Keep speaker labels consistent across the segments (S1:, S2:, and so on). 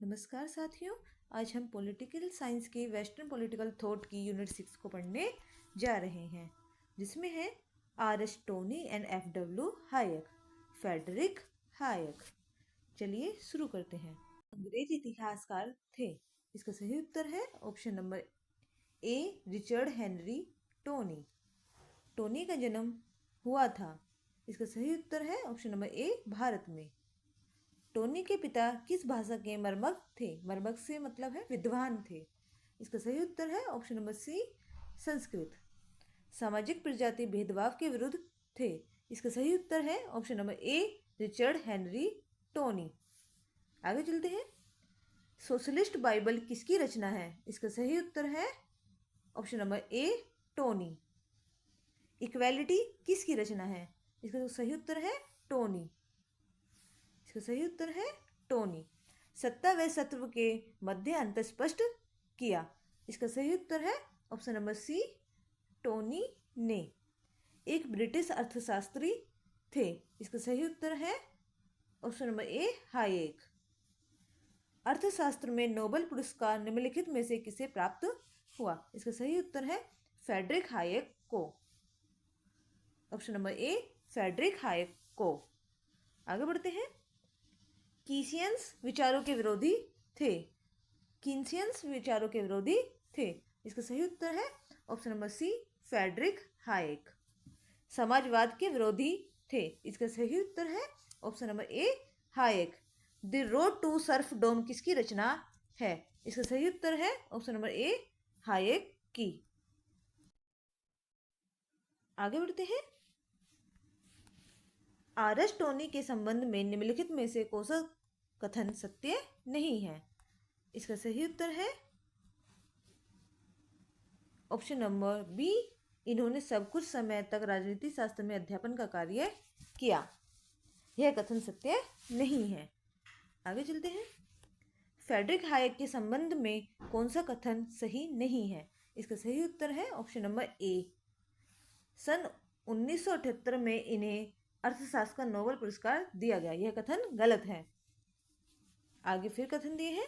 S1: नमस्कार साथियों। आज हम पॉलिटिकल साइंस के वेस्टर्न पॉलिटिकल थॉट की यूनिट 6 को पढ़ने जा रहे हैं, जिसमें है R S. Tawney and F W. Hayek, Friedrich Hayek. चलिए शुरू करते हैं। अंग्रेज इतिहासकार थे। इसका सही उत्तर है ऑप्शन नंबर ए, रिचर्ड हेनरी टोनी। टोनी का जन्म हुआ था। इसका सही उत्तर है ऑप्शन नंबर ए, भारत में। टोनी के पिता किस भाषा के मर्मज्ञ थे? मर्मज्ञ से मतलब है विद्वान थे। इसका सही उत्तर है ऑप्शन नंबर सी, संस्कृत। सामाजिक प्रजाति भेदभाव के विरुद्ध थे। इसका सही उत्तर है ऑप्शन नंबर ए, रिचर्ड हेनरी टोनी। आगे चलते हैं। सोशलिस्ट बाइबल किसकी रचना है? इसका सही उत्तर है ऑप्शन नंबर ए, टोनी। इक्वेलिटी किसकी रचना है? इसका सही उत्तर है टोनी। इसका सही उत्तर है टोनी। सत्ता व सत्व के मध्य अंतर स्पष्ट किया। इसका सही उत्तर है ऑप्शन नंबर सी, टोनी ने। एक ब्रिटिश अर्थशास्त्री थे। इसका सही उत्तर है ऑप्शन नंबर ए, हायेक। अर्थशास्त्र में नोबेल पुरस्कार निम्नलिखित में से किसे प्राप्त हुआ? इसका सही उत्तर है फेडरिक हायेक को। ऑप्शन नंबर ए, फेडरिक हायेक को। आगे बढ़ते हैं। कीसियंस विचारों के विरोधी थे। कीसियंस विचारों के विरोधी थे। इसका सही उत्तर है option number C, Friedrich Hayek. समाजवाद के विरोधी थे। इसका सही उत्तर है option number A, Hayek. The road to serfdom किसकी रचना है? इसका सही उत्तर है ऑप्शन नंबर ए, हायेक की। आगे बढ़ते हैं। आर.एस. टोनी के संबंध में निम्नलिखित में से कौन सा कथन सत्य नहीं है? इसका सही उत्तर है ऑप्शन नंबर बी, इन्होंने सब कुछ समय तक राजनीति शास्त्र में अध्यापन का कार्य किया। यह कथन सत्य नहीं है। आगे चलते हैं। फेडरिक हायेक के संबंध में कौन सा कथन सही नहीं है? इसका सही उत्तर है ऑप्शन नंबर ए, सन 1978 में इन्हें अर्थशास्त्र का नोबेल पुरस्कार दिया गया। यह कथन गलत है। आगे फिर कथन दिए हैं।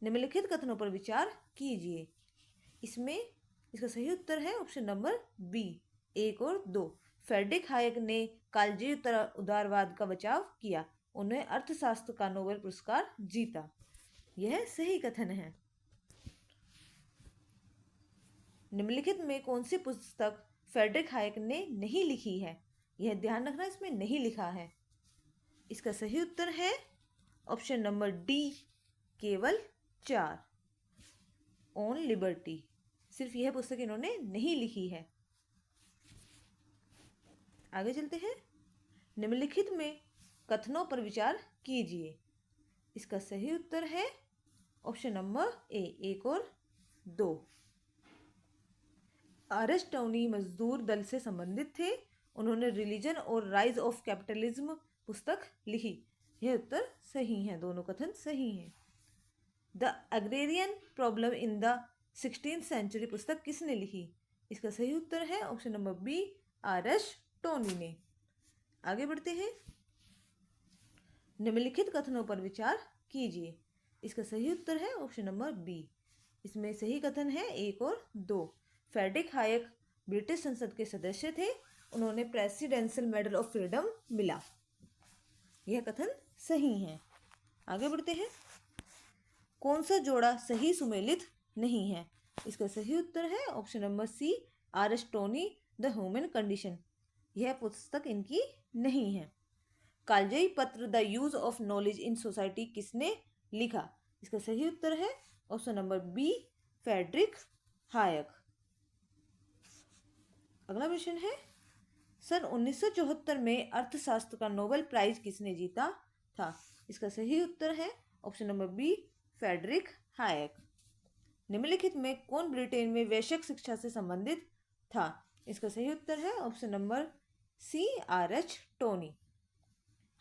S1: निम्नलिखित कथनों पर विचार कीजिए। इसमें इसका सही उत्तर है ऑप्शन नंबर बी, 1 और 2। फेडरिक हायेक ने कालजी उदारवाद का बचाव किया। उन्हें अर्थशास्त्र का नोबेल पुरस्कार जीता। यह सही कथन है। निम्नलिखित में कौन सी पुस्तक फेडरिक हायेक ने नहीं लिखी है? यह ध्यान रखना, इसमें नहीं लिखा है। इसका सही उत्तर है ऑप्शन नंबर डी, केवल 4, ऑन लिबर्टी। सिर्फ यह पुस्तक इन्होंने नहीं लिखी है। आगे चलते हैं। निम्नलिखित में कथनों पर विचार कीजिए। इसका सही उत्तर है ऑप्शन नंबर ए, 1 और 2। आर.एस. टोनी मजदूर दल से संबंधित थे। उन्होंने रिलीजन और राइज ऑफ कैपिटलिज्म पुस्तक लिखी। यह उत्तर सही है, दोनों कथन सही हैं। The agrarian problem in the 16th century पुस्तक किसने लिखी? इसका सही उत्तर है option number B, R S. Tawney ने। आगे बढ़ते हैं। निम्नलिखित कथनों पर विचार कीजिए। इसका सही उत्तर है ऑप्शन नंबर बी। इसमें सही कथन है 1 और 2। फेडरिक हायेक ब्रिटिश संसद के सदस्य थे। उन्होंने प्रेसिडेंशियल मेडल ऑफ फ्रीडम मिला। यह कथन सही है। आगे बढ़ते हैं। कौन सा जोड़ा सही सुमेलित नहीं है? इसका सही उत्तर है option number C, R S. Tawney the human condition. यह पुस्तक इनकी नहीं है। कालजयी पत्र the use of knowledge in society किसने लिखा? इसका सही उत्तर है option number B, Friedrich Hayek. अगला प्रश्न है, सन 1974 में अर्थशास्त्र का नोबेल प्राइज किसने जीता था? इसका सही उत्तर है ऑप्शन नंबर बी, फेडरिक हायेक। निम्नलिखित में कौन ब्रिटेन में वैश्विक शिक्षा से संबंधित था? इसका सही उत्तर है option number C, R S. Tawney.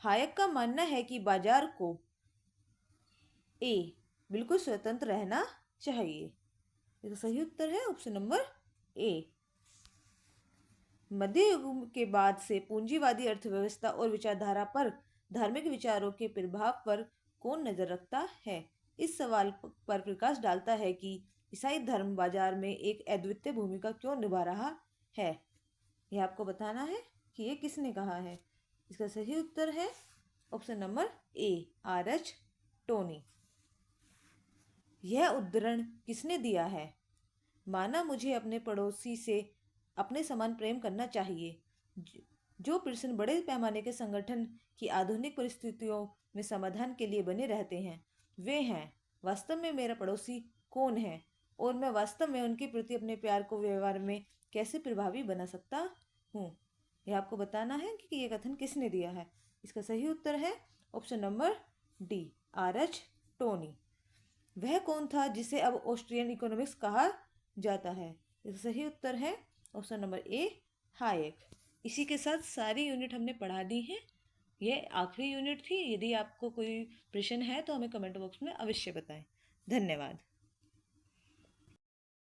S1: Hayek का मानना है कि बाजार को ए, बिल्कुल स्वतंत्र रहना चाहिए। इसका सही उत्तर है ऑप्शन नंबर ए। मध्य युग के बाद से पूंजीवादी अर्थव्यवस्था और विचारधारा पर धार्मिक विचारों के प्रभाव पर कौन नजर रखता है? इस सवाल पर प्रकाश डालता है कि ईसाई धर्म बाजार में एक अद्वितीय भूमिका क्यों निभा रहा है। यह आपको बताना है कि ये किसने कहा है। इसका सही उत्तर है ऑप्शन नंबर ए, आर एच टोनी। यह उद्धरण किसने दिया है? माना मुझे अपने पड़ोसी से अपने समान प्रेम करना चाहिए। जो प्रश्न बड़े पैमाने के संगठन की आधुनिक परिस्थितियों में समाधान के लिए बने रहते हैं वे हैं, वास्तव में मेरा पड़ोसी कौन है और मैं वास्तव में उनके प्रति अपने प्यार को व्यवहार में कैसे प्रभावी बना सकता हूँ। यह आपको बताना है कि ये कथन किसने दिया है। इसका सही उत्तर है option number D, R H Tony. वह कौन था जिसे अब ऑस्ट्रियन इकोनॉमिक्स कहा जाता है? इसका सही उत्तर है ऑप्शन नंबर ए, हायेक। इसी के साथ सारी यूनिट हमने पढ़ा दी है। ये आखिरी यूनिट थी। यदि आपको कोई प्रश्न है तो हमें कमेंट बॉक्स में अवश्य बताएं। धन्यवाद।